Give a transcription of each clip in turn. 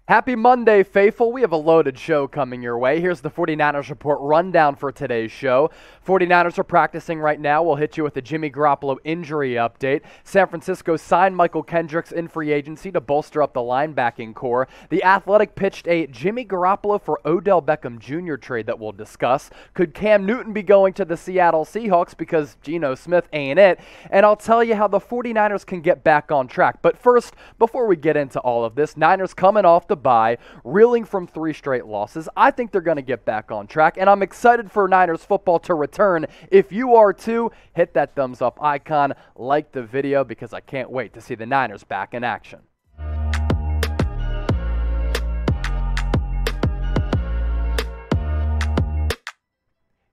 Happy Monday, faithful. We have a loaded show coming your way. Here's the 49ers Report rundown for today's show. 49ers are practicing right now. We'll hit you with a Jimmy Garoppolo injury update. San Francisco signed Mychal Kendricks in free agency to bolster up the linebacking core. The Athletic pitched a Jimmy Garoppolo for Odell Beckham Jr. trade that we'll discuss. Could Cam Newton be going to the Seattle Seahawks because Geno Smith ain't it? And I'll tell you how the 49ers can get back on track. But first, before we get into all of this, Niners coming off the bye, reeling from 3 straight losses. I think they're going to get back on track, and I'm excited for Niners football to return. If you are too, hit that thumbs up icon, like the video, because I can't wait to see the Niners back in action.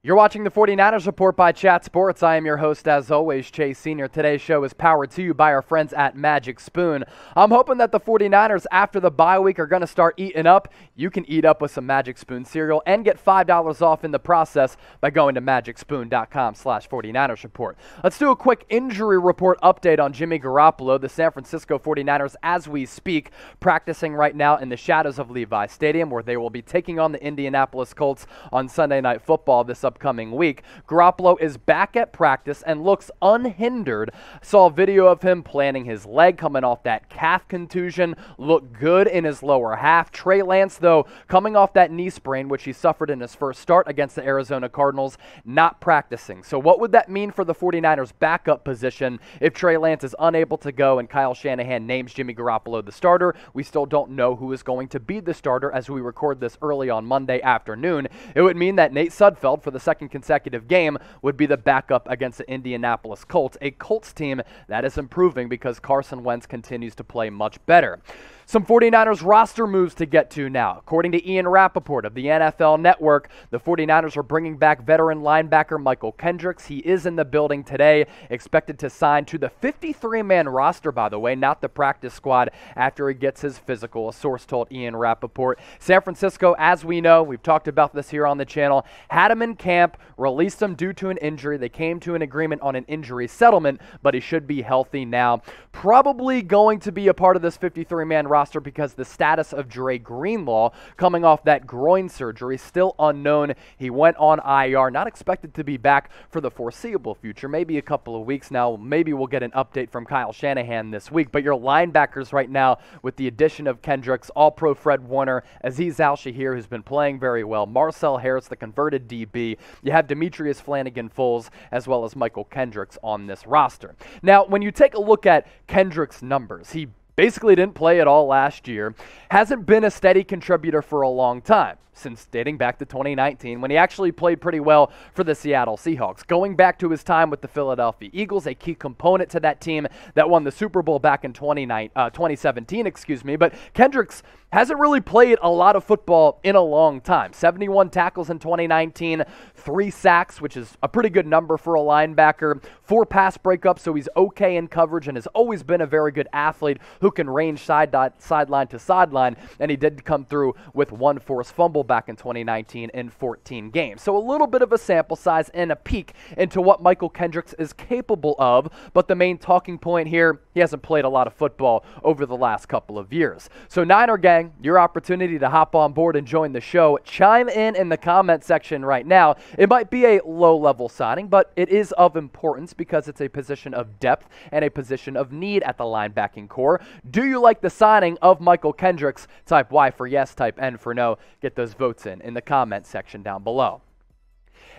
You're watching the 49ers Report by Chat Sports. I am your host, as always, Chase Sr. Today's show is powered to you by our friends at Magic Spoon. I'm hoping that the 49ers, after the bye week, are going to start eating up. You can eat up with some Magic Spoon cereal and get $5 off in the process by going to magicspoon.com/49ers Report. Let's do a quick injury report update on Jimmy Garoppolo. The San Francisco 49ers, as we speak, practicing right now in the shadows of Levi Stadium, where they will be taking on the Indianapolis Colts on Sunday Night Football this upcoming week. Garoppolo is back at practice and looks unhindered. Saw a video of him planting his leg coming off that calf contusion. Looked good in his lower half. Trey Lance, though, coming off that knee sprain, which he suffered in his first start against the Arizona Cardinals, not practicing. So what would that mean for the 49ers backup position if Trey Lance is unable to go and Kyle Shanahan names Jimmy Garoppolo the starter? We still don't know who is going to be the starter as we record this early on Monday afternoon. It would mean that Nate Sudfeld, for the second consecutive game, would be the backup against the Indianapolis Colts, a Colts team that is improving because Carson Wentz continues to play much better. Some 49ers roster moves to get to now. According to Ian Rapoport of the NFL Network, the 49ers are bringing back veteran linebacker Mychal Kendricks. He is in the building today, expected to sign to the 53-man roster, by the way, not the practice squad, after he gets his physical, a source told Ian Rapoport. San Francisco, as we know, we've talked about this here on the channel, had him in camp, released him due to an injury. They came to an agreement on an injury settlement, but he should be healthy now. Probably going to be a part of this 53-man roster because the status of Dre Greenlaw, coming off that groin surgery, still unknown. He went on IR, not expected to be back for the foreseeable future, maybe a couple of weeks now. Maybe we'll get an update from Kyle Shanahan this week. But your linebackers right now, with the addition of Kendricks, All-Pro Fred Warner, Azeez Al-Shahir, who's been playing very well, Marcel Harris, the converted DB. You have Demetrius Flanagan-Foles, as well as Mychal Kendricks on this roster. Now, when you take a look at Kendricks' numbers, he basically didn't play at all last year. Hasn't been a steady contributor for a long time, since dating back to 2019, when he actually played pretty well for the Seattle Seahawks. Going back to his time with the Philadelphia Eagles, a key component to that team that won the Super Bowl back in 2017, but Kendricks hasn't really played a lot of football in a long time. 71 tackles in 2019, 3 sacks, which is a pretty good number for a linebacker, 4 pass breakups, so he's okay in coverage and has always been a very good athlete who can range sideline to sideline, and he did come through with 1 forced fumble back in 2019 in 14 games. So a little bit of a sample size and a peek into what Mychal Kendricks is capable of, but the main talking point here, he hasn't played a lot of football over the last couple of years. So Niner gang, your opportunity to hop on board and join the show. Chime in the comment section right now. It might be a low-level signing, but it is of importance because it's a position of depth and a position of need at the linebacking core. Do you like the signing of Mychal Kendricks? Type Y for yes, type N for no. Get those votes in the comment section down below.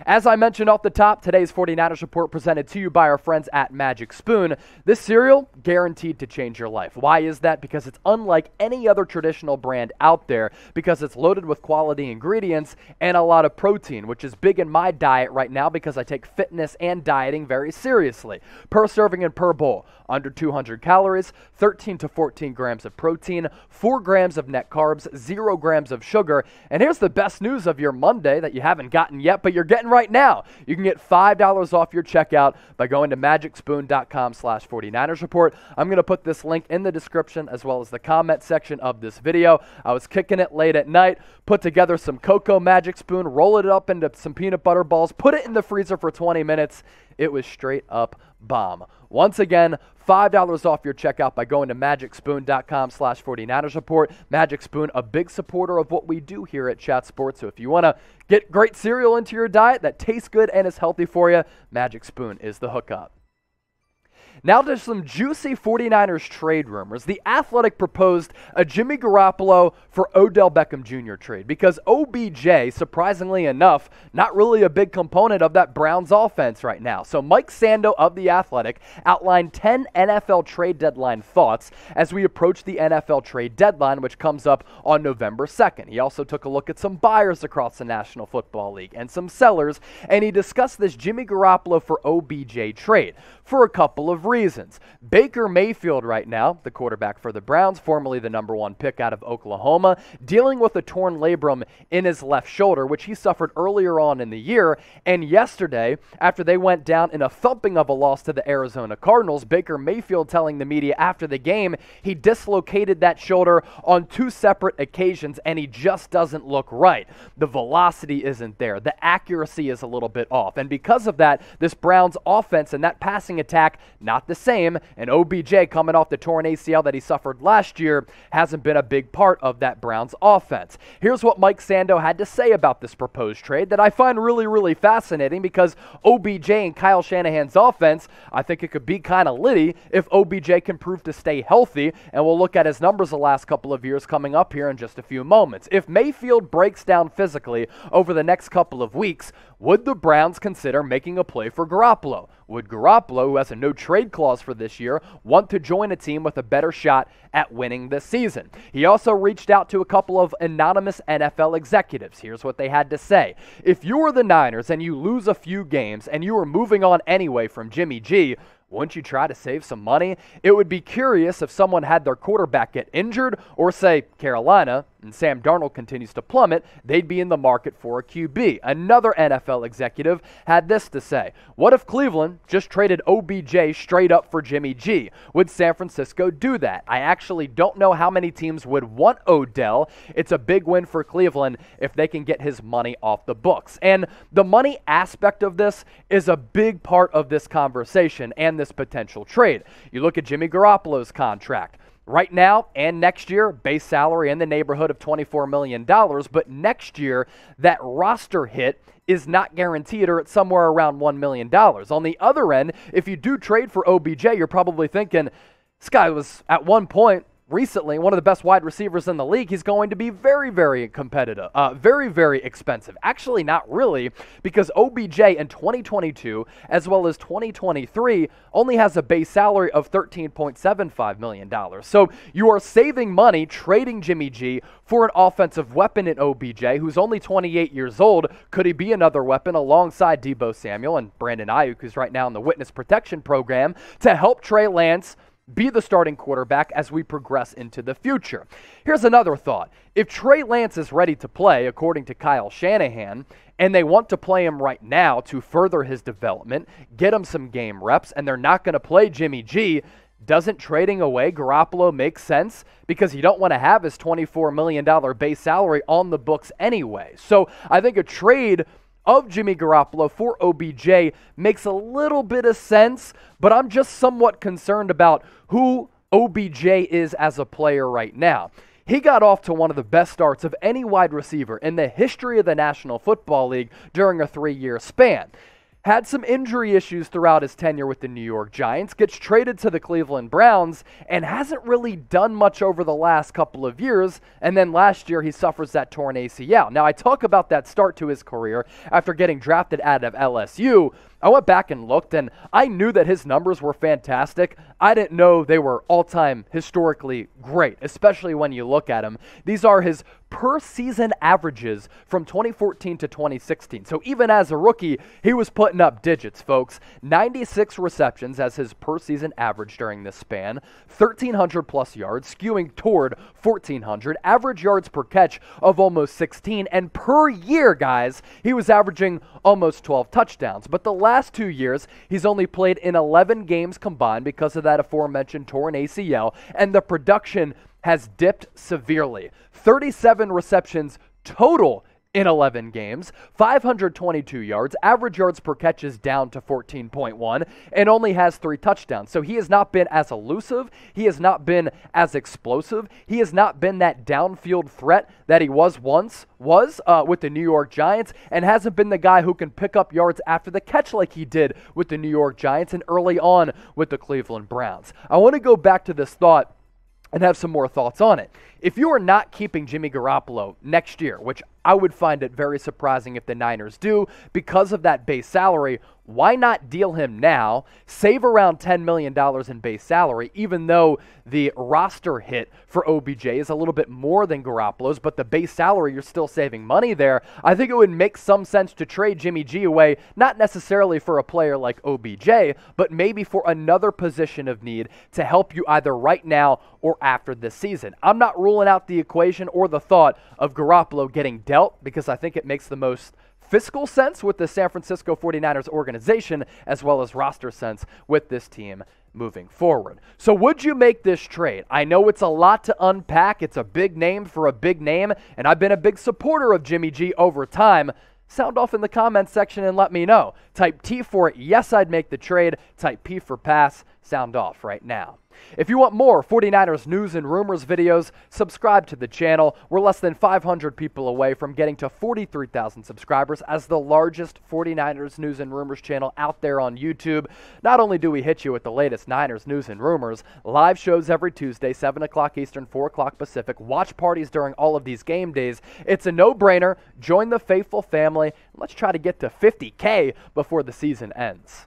As I mentioned off the top, today's 49ers Report presented to you by our friends at Magic Spoon. This cereal, guaranteed to change your life. Why is that? Because it's unlike any other traditional brand out there, because it's loaded with quality ingredients and a lot of protein, which is big in my diet right now because I take fitness and dieting very seriously. Per serving and per bowl, under 200 calories, 13 to 14 grams of protein, 4 grams of net carbs, 0 grams of sugar. And here's the best news of your Monday that you haven't gotten yet, but you're getting right now. You can get $5 off your checkout by going to magicspoon.com/49ers Report. I'm going to put this link in the description as well as the comment section of this video. I was kicking it late at night, put together some cocoa Magic Spoon, roll it up into some peanut butter balls, put it in the freezer for 20 minutes. It was straight up bomb. Once again, $5 off your checkout by going to magicspoon.com/49ers report. Magic Spoon, a big supporter of what we do here at Chat Sports. So if you want to get great cereal into your diet that tastes good and is healthy for you, Magic Spoon is the hookup. Now to some juicy 49ers trade rumors. The Athletic proposed a Jimmy Garoppolo for Odell Beckham Jr. trade because OBJ, surprisingly enough, not really a big component of that Browns offense right now. So Mike Sando of The Athletic outlined 10 NFL trade deadline thoughts as we approach the NFL trade deadline, which comes up on November 2nd. He also took a look at some buyers across the National Football League and some sellers, and he discussed this Jimmy Garoppolo for OBJ trade for a couple of reasons. Baker Mayfield right now, the quarterback for the Browns, formerly the #1 pick out of Oklahoma, dealing with a torn labrum in his left shoulder, which he suffered earlier on in the year. And yesterday, after they went down in a thumping of a loss to the Arizona Cardinals, Baker Mayfield telling the media after the game he dislocated that shoulder on 2 separate occasions and he just doesn't look right. The velocity isn't there. The accuracy is a little bit off. And because of that, this Browns offense and that passing attack, not the same, and OBJ coming off the torn ACL that he suffered last year hasn't been a big part of that Browns offense. Here's what Mike Sando had to say about this proposed trade that I find really, really fascinating because OBJ and Kyle Shanahan's offense, I think it could be kind of litty if OBJ can prove to stay healthy, and we'll look at his numbers the last couple of years coming up here in just a few moments. If Mayfield breaks down physically over the next couple of weeks, would the Browns consider making a play for Garoppolo? Would Garoppolo, who has a no-trade clause for this year, want to join a team with a better shot at winning this season? He also reached out to a couple of anonymous NFL executives. Here's what they had to say. If you were the Niners and you lose a few games and you were moving on anyway from Jimmy G, wouldn't you try to save some money? It would be curious if someone had their quarterback get injured or, say, Carolina, and Sam Darnold continues to plummet, they'd be in the market for a QB. Another NFL executive had this to say. What if Cleveland just traded OBJ straight up for Jimmy G? Would San Francisco do that? I actually don't know how many teams would want Odell. It's a big win for Cleveland if they can get his money off the books. And the money aspect of this is a big part of this conversation and this potential trade. You look at Jimmy Garoppolo's contract. Right now and next year, base salary in the neighborhood of $24 million, but next year, that roster hit is not guaranteed or it's somewhere around $1 million. On the other end, if you do trade for OBJ, you're probably thinking, this guy was at one point recently one of the best wide receivers in the league. He's going to be very, very competitive, very, very expensive. Actually, not really, because OBJ in 2022 as well as 2023 only has a base salary of $13.75 million. So you are saving money trading Jimmy G for an offensive weapon in OBJ, who's only 28 years old. Could he be another weapon alongside Deebo Samuel and Brandon Aiyukl, who's right now in the witness protection program, to help Trey Lance be the starting quarterback as we progress into the future? Here's another thought. If Trey Lance is ready to play, according to Kyle Shanahan, and they want to play him right now to further his development, get him some game reps, and they're not going to play Jimmy G, doesn't trading away Garoppolo make sense? Because you don't want to have his $24 million base salary on the books anyway. So I think a trade of Jimmy Garoppolo for OBJ makes a little bit of sense, but I'm just somewhat concerned about who OBJ is as a player right now. He got off to one of the best starts of any wide receiver in the history of the National Football League during a 3-year span. Had some injury issues throughout his tenure with the New York Giants, gets traded to the Cleveland Browns, and hasn't really done much over the last couple of years, and then last year he suffers that torn ACL. Now, I talk about that start to his career after getting drafted out of LSU. I went back and looked, and I knew that his numbers were fantastic. I didn't know they were all-time historically great, especially when you look at them. These are his per-season averages from 2014 to 2016. So even as a rookie, he was putting up digits, folks. 96 receptions as his per-season average during this span, 1,300-plus yards, skewing toward 1,400, average yards per catch of almost 16, and per year, guys, he was averaging almost 12 touchdowns. But the last 2 years, he's only played in 11 games combined because of that aforementioned torn ACL, and the production has dipped severely. 37 receptions total in 11 games, 522 yards, average yards per catch is down to 14.1, and only has 3 touchdowns. So he has not been as elusive, he has not been as explosive, he has not been that downfield threat that he was once with the New York Giants, and hasn't been the guy who can pick up yards after the catch like he did with the New York Giants and early on with the Cleveland Browns. I want to go back to this thought and have some more thoughts on it. If you are not keeping Jimmy Garoppolo next year, which I would find it very surprising if the Niners do because of that base salary, why not deal him now, save around $10 million in base salary, even though the roster hit for OBJ is a little bit more than Garoppolo's, but the base salary, you're still saving money there. I think it would make some sense to trade Jimmy G away, not necessarily for a player like OBJ, but maybe for another position of need to help you either right now or after this season. I'm not ruling out the equation or the thought of Garoppolo getting dealt because I think it makes the most fiscal sense with the San Francisco 49ers organization as well as roster sense with this team moving forward. So would you make this trade? I know it's a lot to unpack. It's a big name for a big name, and I've been a big supporter of Jimmy G over time. Sound off in the comments section and let me know. Type T for yes, I'd make the trade. Type P for pass. Sound off right now. If you want more 49ers news and rumors videos, subscribe to the channel. We're less than 500 people away from getting to 43,000 subscribers as the largest 49ers news and rumors channel out there on YouTube. Not only do we hit you with the latest Niners news and rumors, live shows every Tuesday, 7 o'clock Eastern, 4 o'clock Pacific, watch parties during all of these game days. It's a no-brainer. Join the faithful family. Let's try to get to 50K before the season ends.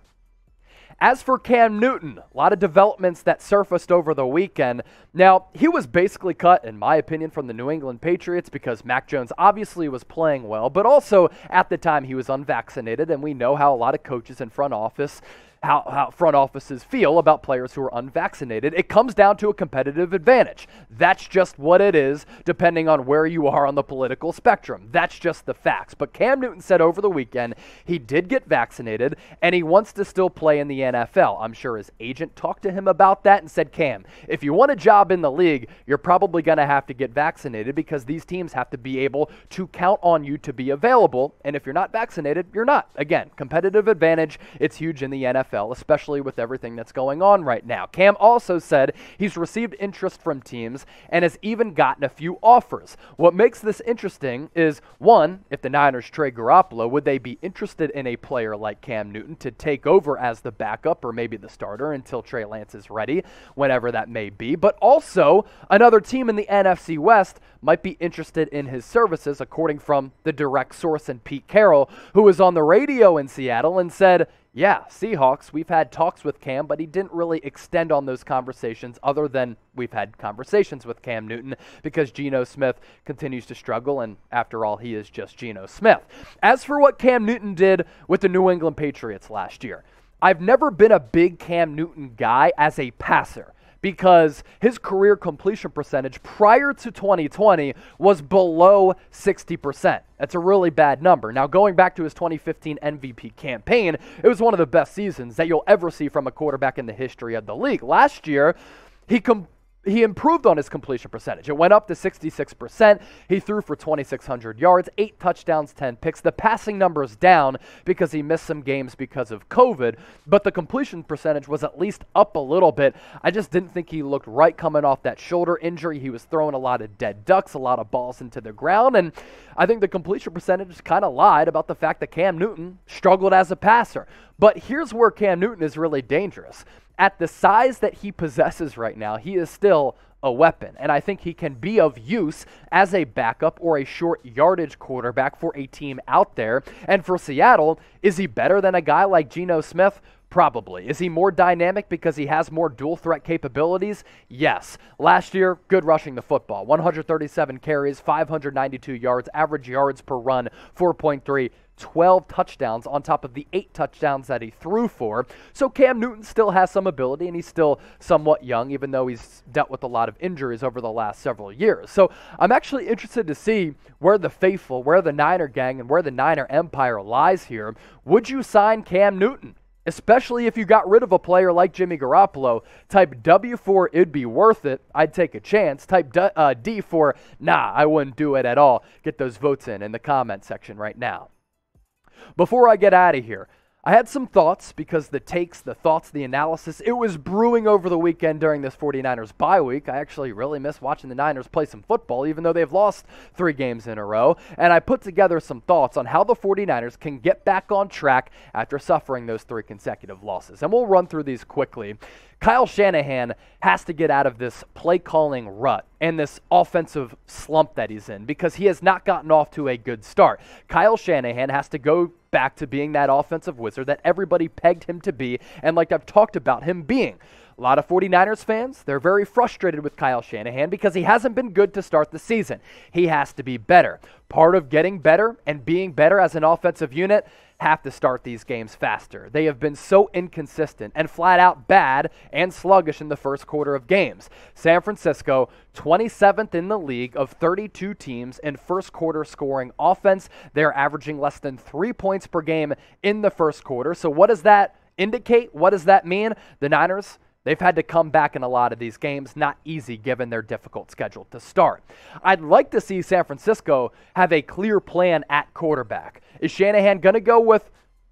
As for Cam Newton, a lot of developments that surfaced over the weekend. Now, he was basically cut, in my opinion, from the New England Patriots because Mac Jones obviously was playing well, but also at the time he was unvaccinated, and we know how a lot of coaches in front office how front offices feel about players who are unvaccinated. It comes down to a competitive advantage. That's just what it is, depending on where you are on the political spectrum. That's just the facts. But Cam Newton said over the weekend he did get vaccinated, and he wants to still play in the NFL. I'm sure his agent talked to him about that and said, Cam, if you want a job in the league, you're probably going to have to get vaccinated because these teams have to be able to count on you to be available, and if you're not vaccinated, you're not. Again, competitive advantage, it's huge in the NFL, especially with everything that's going on right now. Cam also said he's received interest from teams and has even gotten a few offers. What makes this interesting is, one, if the Niners trade Garoppolo, would they be interested in a player like Cam Newton to take over as the backup or maybe the starter until Trey Lance is ready, whenever that may be? But also, another team in the NFC West might be interested in his services, according from the direct source in Pete Carroll, who was on the radio in Seattle and said, yeah, Seahawks, we've had talks with Cam, but he didn't really extend on those conversations other than we've had conversations with Cam Newton because Geno Smith continues to struggle, and after all, he is just Geno Smith. As for what Cam Newton did with the New England Patriots last year, I've never been a big Cam Newton guy as a passer, because his career completion percentage prior to 2020 was below 60%. That's a really bad number. Now, going back to his 2015 MVP campaign, it was one of the best seasons that you'll ever see from a quarterback in the history of the league. Last year, he improved on his completion percentage. It went up to 66%. He threw for 2,600 yards, 8 touchdowns, 10 picks. The passing number is down because he missed some games because of COVID, but the completion percentage was at least up a little bit. I just didn't think he looked right coming off that shoulder injury. He was throwing a lot of dead ducks, a lot of balls into the ground, and I think the completion percentage kind of lied about the fact that Cam Newton struggled as a passer. But here's where Cam Newton is really dangerous. At the size that he possesses right now, he is still a weapon, and I think he can be of use as a backup or a short yardage quarterback for a team out there. And for Seattle, is he better than a guy like Geno Smith? Probably. Is he more dynamic because he has more dual threat capabilities? Yes. Last year, good rushing the football. 137 carries, 592 yards, average yards per run, 4.3. 12 touchdowns on top of the 8 touchdowns that he threw for. So Cam Newton still has some ability, and he's still somewhat young, even though he's dealt with a lot of injuries over the last several years. So I'm actually interested to see where the faithful, where the Niner gang, and where the Niner empire lies here. Would you sign Cam Newton especially if you got rid of a player like Jimmy Garoppolo. Type W for it'd be worth it, I'd take a chance. Type D for nah, I wouldn't do it at all. Get those votes in the comment section right now. Before I get out of here, I had some thoughts because the takes, the thoughts, the analysis, it was brewing over the weekend during this 49ers bye week. I actually really miss watching the Niners play some football, even though they've lost 3 games in a row. And I put together some thoughts on how the 49ers can get back on track after suffering those 3 consecutive losses. And we'll run through these quickly. Kyle Shanahan has to get out of this play-calling rut and this offensive slump that he's in because he has not gotten off to a good start. Kyle Shanahan has to go back to being that offensive wizard that everybody pegged him to be and like I've talked about him being. A lot of 49ers fans, they're very frustrated with Kyle Shanahan because he hasn't been good to start the season. He has to be better. Part of getting better and being better as an offensive unit, have to start these games faster. They have been so inconsistent and flat out bad and sluggish in the first quarter of games. San Francisco, 27th in the league of 32 teams in first quarter scoring offense. They're averaging less than 3 points per game in the first quarter. So what does that indicate? What does that mean? The Niners, they've had to come back in a lot of these games. Not easy given their difficult schedule to start. I'd like to see San Francisco have a clear plan at quarterback. Is Shanahan going to go with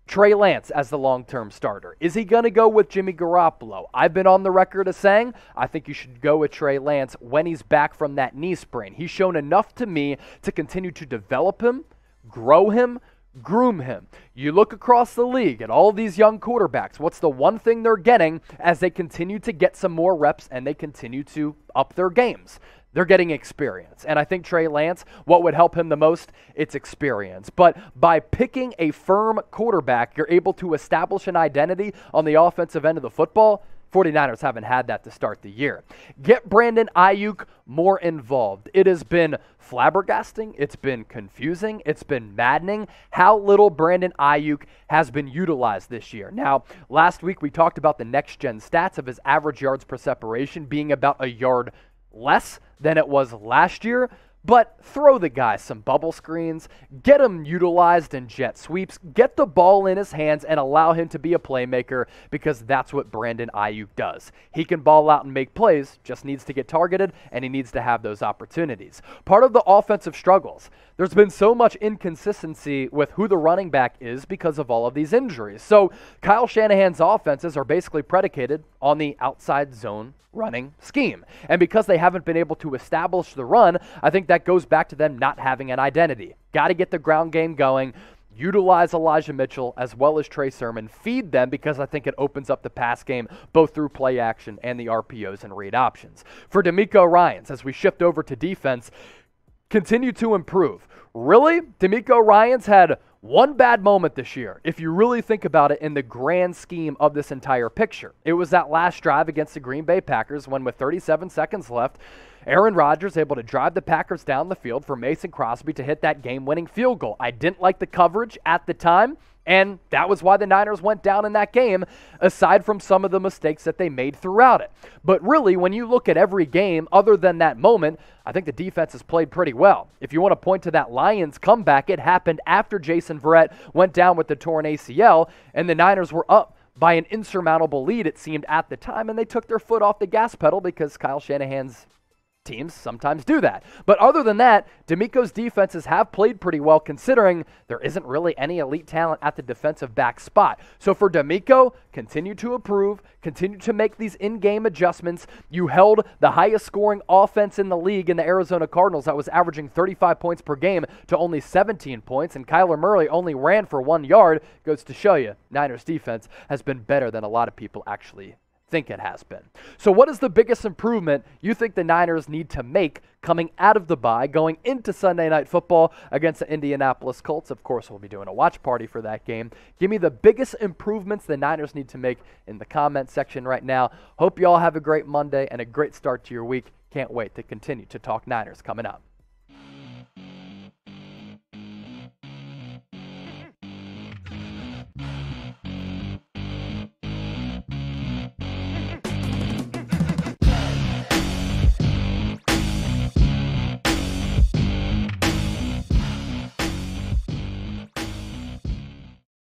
Trey Lance as the long-term starter? Is he going to go with Jimmy Garoppolo? I've been on the record as saying I think you should go with Trey Lance when he's back from that knee sprain. He's shown enough to me to continue to develop him, grow him, groom him. You look across the league at all these young quarterbacks. What's the one thing they're getting as they continue to get some more reps and they continue to up their games? They're getting experience. And I think Trey Lance, what would help him the most? It's experience. But by picking a firm quarterback, you're able to establish an identity on the offensive end of the football. 49ers haven't had that to start the year. Get Brandon Aiyukl more involved. It has been flabbergasting. It's been confusing. It's been maddening how little Brandon Aiyukl has been utilized this year. Now, last week we talked about the next-gen stats of his average yards per separation being about a yard less than it was last year, but throw the guy some bubble screens, get him utilized in jet sweeps, get the ball in his hands and allow him to be a playmaker because that's what Brandon Aiyukl does. He can ball out and make plays, just needs to get targeted and he needs to have those opportunities. Part of the offensive struggles, there's been so much inconsistency with who the running back is because of all of these injuries. So Kyle Shanahan's offenses are basically predicated on the outside zone running scheme. And because they haven't been able to establish the run, I think that goes back to them not having an identity. Got to get the ground game going, utilize Elijah Mitchell as well as Trey Sermon, feed them because I think it opens up the pass game both through play action and the RPOs and read options. For DeMeco Ryans, as we shift over to defense, continue to improve. Really? DeMeco Ryans had one bad moment this year, if you really think about it in the grand scheme of this entire picture. It was that last drive against the Green Bay Packers when with 37 seconds left, Aaron Rodgers able to drive the Packers down the field for Mason Crosby to hit that game-winning field goal. I didn't like the coverage at the time, and that was why the Niners went down in that game, aside from some of the mistakes that they made throughout it. But really, when you look at every game other than that moment, I think the defense has played pretty well. If you want to point to that Lions comeback, it happened after Jason Verrett went down with the torn ACL, and the Niners were up by an insurmountable lead, it seemed, at the time, and they took their foot off the gas pedal because Kyle Shanahan's teams sometimes do that. But other than that, DeMeco's defenses have played pretty well considering there isn't really any elite talent at the defensive back spot. So for DeMeco, continue to improve, continue to make these in-game adjustments. You held the highest scoring offense in the league in the Arizona Cardinals that was averaging 35 points per game to only 17 points, and Kyler Murray only ran for 1 yard. Goes to show you, Niners defense has been better than a lot of people actually think it has been. So what is the biggest improvement you think the Niners need to make coming out of the bye, going into Sunday Night Football against the Indianapolis Colts? Of course, we'll be doing a watch party for that game. Give me the biggest improvements the Niners need to make in the comment section right now. Hope you all have a great Monday and a great start to your week. Can't wait to continue to talk Niners coming up.